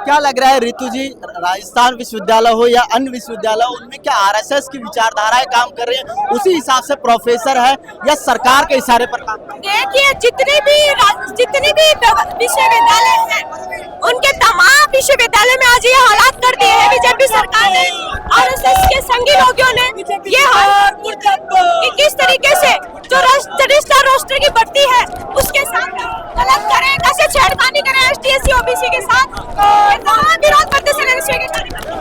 क्या लग रहा है रितु जी, राजस्थान विश्वविद्यालय हो या अन्य विश्वविद्यालय हो, उनमें क्या आरएसएस की विचारधाराएं काम कर रही हैं, उसी हिसाब से प्रोफेसर है या सरकार के इशारे पर काम कर रहे हैं? देखिए जितने भी विश्वविद्यालय हैं, उनके तमाम विश्वविद्यालय में आज ये हालात कर दिए हैं बीजेपी सरकार ने, आरएसएस के संगी लोगों ने ये कि किस तरीके से जो रजिस्ट्रार रोस्टर की बढ़ती है उसके साथ गलत करें, कैसे छेड़खानी करें एसटी/एससी ओबीसी के साथ, तमाम विरोध करते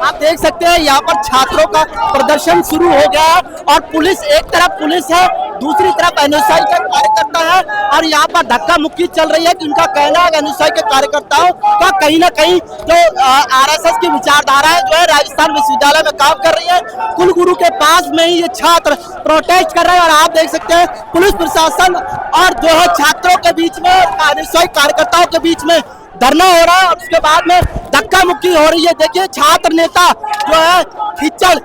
आप देख सकते हैं यहाँ पर छात्रों का प्रदर्शन शुरू हो गया है और पुलिस, एक तरफ पुलिस है, दूसरी तरफ एनएसआई के कार्यकर्ता है और यहाँ पर धक्का मुक्की चल रही है कि उनका कहना है एनएसआई के कार्यकर्ताओं का कहीं ना कहीं जो आरएसएस की विचारधारा है जो है राजस्थान विश्वविद्यालय में काम कर रही है। कुलगुरु के पास में ही ये छात्र प्रोटेस्ट कर रहे हैं और आप देख सकते हैं पुलिस प्रशासन और जो है छात्रों के बीच में, एनएसआई कार्यकर्ताओं के बीच में धरना हो रहा है और उसके बाद में धक्का मुक्की हो रही है। देखिए छात्र नेता जो है खिच्चड़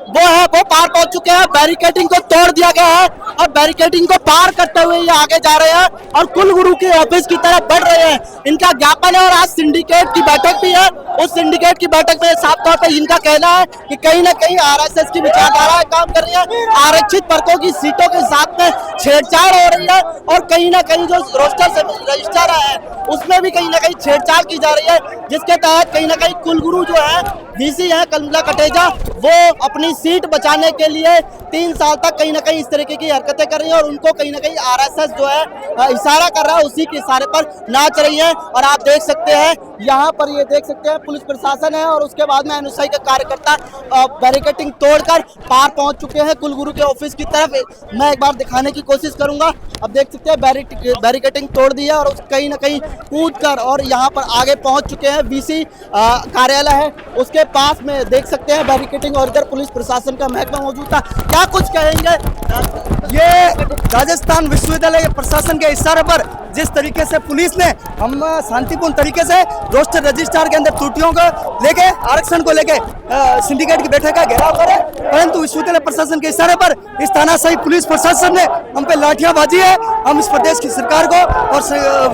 वो पार पहुंच चुके हैं, बैरिकेडिंग को तोड़ दिया गया है और बैरिकेडिंग को पार करते हुए ये आगे जा रहे हैं और कुलगुरु के ऑफिस की तरफ बढ़ रहे हैं। इनका ज्ञापन है और आज सिंडिकेट की बैठक भी है। उस सिंडिकेट की बैठक में साफ तौर पर इनका कहना है कि कहीं ना कहीं आरएसएस की विचारधारा काम कर रही है, आरक्षित वर्गों की सीटों के साथ में छेड़छाड़ हो रही है और कहीं ना कहीं जो रोस्टर से रजिस्टर है उसमें भी कहीं ना कहीं छेड़छाड़ की जा रही है, जिसके तहत कहीं ना कहीं कुलगुरु जो है वीसी है कमला कटेजा, वो अपनी सीट बचाने के लिए 3 साल तक कहीं ना कहीं इस तरीके की हरकतें कर रही है और उनको कहीं ना कहीं आरएसएस जो है इशारा कर रहा है, उसी के इशारे पर नाच रही है। और आप देख सकते हैं यहाँ पर, ये देख सकते हैं पुलिस प्रशासन है और उसके बाद में एनएसआई के कार्यकर्ता बैरिकेडिंग तोड़कर पार पहुंच चुके हैं कुलगुरु के ऑफिस की तरफ। मैं एक बार दिखाने की कोशिश करूंगा। अब देख सकते हैं बैरिकेडिंग तोड़ दी है और कहीं ना कहीं कूद कर और यहाँ पर आगे पहुंच चुके हैं। वीसी कार्यालय है उसके पास में देख सकते हैं बैरिकेडिंग और इधर पुलिस प्रशासन का महकमा मौजूद था। क्या कुछ कहेंगे? ये राजस्थान विश्वविद्यालय के प्रशासन के इशारे पर जिस तरीके से पुलिस ने हम शांतिपूर्ण तरीके से रोस्टर रजिस्ट्रार के अंदर त्रुटियों को लेके, आरक्षण को लेके सिंडिकेट की बैठक का घेराव करे, परंतु विश्वविद्यालय प्रशासन के इशारे पर इस तानाशाही पुलिस प्रशासन ने हम पे लाठियां बाजी है। हम इस प्रदेश की सरकार को और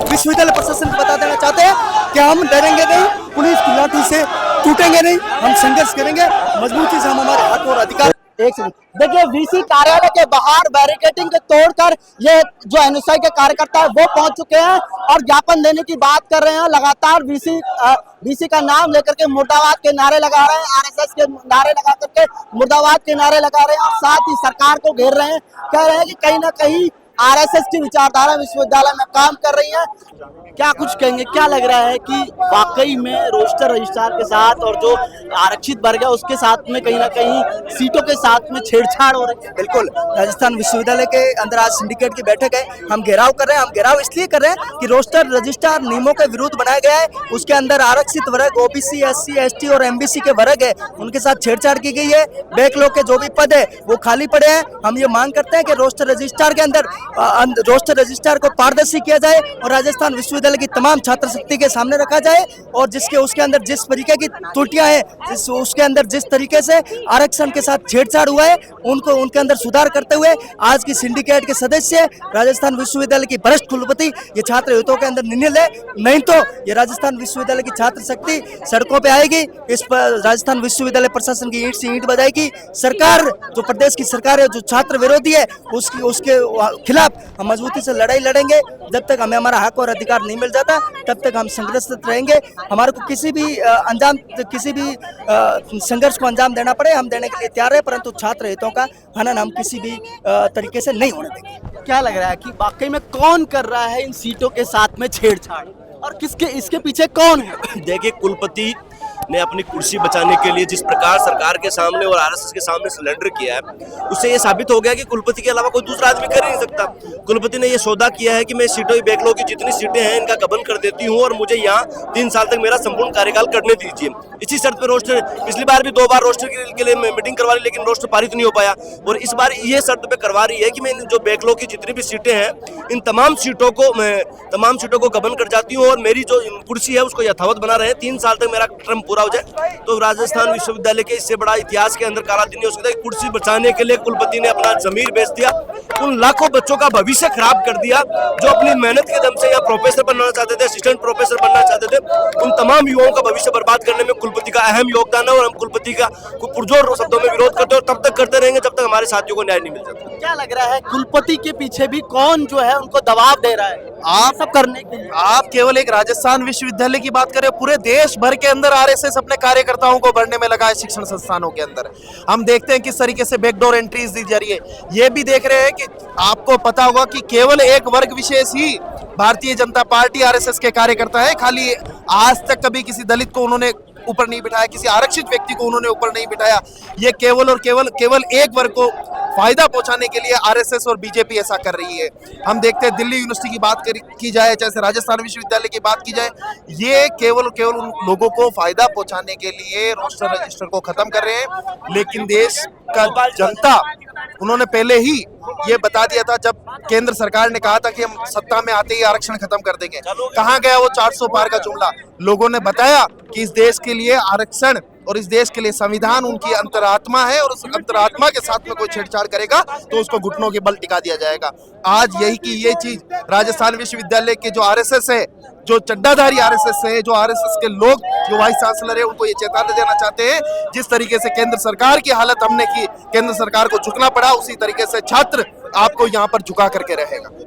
विश्वविद्यालय प्रशासन को बता देना चाहते हैं कि हम डरेंगे नहीं, पुलिस की लाठी से टूटेंगे नहीं, हम संघर्ष करेंगे मजबूती से, हम हमारे हक और अधिकार। एक सेकंड, देखिए वीसी कार्यालय के बाहर बैरिकेडिंग को तोड़कर ये जो एनएसआई के कार्यकर्ता है वो पहुंच चुके हैं और ज्ञापन देने की बात कर रहे हैं। लगातार वीसी का नाम लेकर के मुर्दाबाद के नारे लगा रहे हैं, आरएसएस के नारे लगा करके मुर्दाबाद के नारे लगा रहे हैं और साथ ही सरकार को घेर रहे हैं, कह रहे हैं कि कहीं ना कहीं आरएसएस की विचारधारा विश्वविद्यालय में काम कर रही है। क्या कुछ कहेंगे? क्या लग रहा है कि वाकई में रोस्टर रजिस्ट्रार के साथ और जो आरक्षित वर्ग है उसके साथ में कहीं ना कहीं सीटों के साथ में छेड़छाड़ हो रही है? बिल्कुल, राजस्थान विश्वविद्यालय के अंदर आज सिंडिकेट की बैठक है। हम घेराव कर रहे हैं। हम घेराव इसलिए कर रहे हैं कि रोस्टर रजिस्ट्रार नियमों के विरुद्ध बनाया गया है, उसके अंदर आरक्षित वर्ग ओबीसी, एससी, एसटी और एमबीसी के वर्ग है, उनके साथ छेड़छाड़ की गई है। बैकलॉग के जो भी पद है वो खाली पड़े हैं। हम ये मांग करते हैं कि रोस्टर रजिस्ट्रार के अंदर रोस्टर रजिस्ट्रार को पारदर्शी किया जाए और राजस्थान विश्वविद्यालय की तमाम छात्र शक्ति के सामने रखा जाए और उसके अंदर जिस तरीके की त्रुटियां हैं, उसके अंदर जिस तरीके से आरक्षण के साथ छेड़छाड़ हुआ है उनके अंदर सुधार करते हुए आज की सिंडिकेट के सदस्य राजस्थान विश्वविद्यालय की वरिष्ठ कुलपति ये छात्र हितों के अंदर निर्णय ले, नहीं तो ये राजस्थान विश्वविद्यालय की छात्र शक्ति सड़कों पे आएगी। इस पर राजस्थान विश्वविद्यालय प्रशासन की ईंट से ईंट बजाएगी। सरकार जो प्रदेश की सरकार है, जो छात्र विरोधी है, उसके खिलाफ हम मजबूती से लड़ाई लड़ेंगे। जब तक हमें हमारा हक और अधिकार नहीं मिल जाता तब तक हम संघर्षरत रहेंगे। हमारे को किसी भी संघर्ष को अंजाम देना पड़े, हम देने के लिए तैयार है, परंतु छात्र हितों का हनन हम किसी भी तरीके से नहीं होने देंगे। क्या लग रहा है कि वाकई में कौन कर रहा है इन सीटों के साथ में छेड़छाड़ और इसके पीछे कौन है? देखिए, कुलपति ने अपनी कुर्सी बचाने के लिए जिस प्रकार सरकार के सामने और आरएसएस के सामने सिलेंडर किया है, उससे ये साबित हो गया कि कुलपति के अलावा कोई दूसरा आदमी कर ही नहीं सकता। कुलपति ने ये सौदा किया है कि मैं सीटों बैकलॉग की जितनी सीटें हैं इनका गबन कर देती हूँ और मुझे यहाँ 3 साल तक मेरा संपूर्ण कार्यकाल करने दीजिए। इसी शर्त पर रोस्टर, पिछली बार भी 2 बार रोस्टर के लिए मीटिंग करवा ली, लेकिन रोस्टर पारित नहीं हो पाया और इस बार ये शर्त पे करवा रही है कि मैं जो बैकलॉग की जितनी भी सीटें हैं इन तमाम सीटों को गबन कर जाती हूँ और मेरी जो कुर्सी है उसको यथावत बना रहे हैं। 3 साल तक मेरा टर्म पूरा हो जाए। तो राजस्थान विश्वविद्यालय के इससे बड़ा इतिहास के अंदर काला दिन हो सकता है। कुर्सी बचाने के लिए कुलपति ने अपना जमीर बेच दिया उन लाखों बच्चों का भविष्य खराब कर दिया जो अपनी मेहनत के दम से यहाँ प्रोफेसर बनना चाहते थे, असिस्टेंट प्रोफेसर बनना चाहते थे। उन तमाम युवाओं का भविष्य बर्बाद करने में कुलपति का अहम योगदान है और हम कुलपति का पुरजोर शब्दों में विरोध करते हैं और तब तक करते रहेंगे जब तक हमारे साथियों को न्याय नहीं मिल जाता। क्या लग रहा है कुलपति के पीछे भी कौन जो है उनको दबाव दे रहा है आप सब करने के लिए? आप केवल एक राजस्थान विश्वविद्यालय की बात करें, पूरे देश भर के अंदर आरएसएस अपने कार्यकर्ताओं को भरने में लगा है शिक्षण संस्थानों के अंदर। हम देखते हैं किस तरीके से बैकडोर एंट्रीज दी जा रही है। ये भी देख रहे हैं कि आपको पता होगा कि केवल एक वर्ग विशेष ही भारतीय जनता पार्टी आरएसएस के कार्यकर्ता है। खाली आज तक कभी किसी दलित को उन्होंने ऊपर नहीं बिठाया, किसी आरक्षित व्यक्ति को उन्होंने ऊपर नहीं बिठाया। ये केवल और केवल एक वर्ग को फायदा पहुंचाने के लिए आरएसएस और बीजेपी ऐसा कर रही है। हम देखते हैं दिल्ली यूनिवर्सिटी की बात की जाए, चाहे राजस्थान विश्वविद्यालय की बात की जाए, ये केवल उन लोगों को फायदा पहुंचाने के लिए रोस्टर रजिस्टर को खत्म कर रहे हैं। लेकिन देश का जनता, उन्होंने पहले ही ये बता दिया था जब केंद्र सरकार ने कहा था कि हम सत्ता में आते ही आरक्षण खत्म कर देंगे। कहाँ गया वो 400 पार का जुमला? लोगों ने बताया कि इस देश के लिए आरक्षण और इस देश के लिए संविधान उनकी अंतरात्मा है और उस अंतरात्मा के साथ में कोई छेड़छाड़ करेगा तो उसको घुटनों के बल टिका दिया जाएगा। आज यही की ये चीज राजस्थान विश्वविद्यालय के जो आरएसएस है, जो चड्डाधारी आरएसएस है, जो आरएसएस के लोग, जो वाइस चांसलर है, उनको ये चेतावनी देना चाहते हैं। जिस तरीके से केंद्र सरकार की हालत हमने की, केंद्र सरकार को झुकना पड़ा, उसी तरीके से छात्र आपको यहाँ पर झुका करके रहेगा।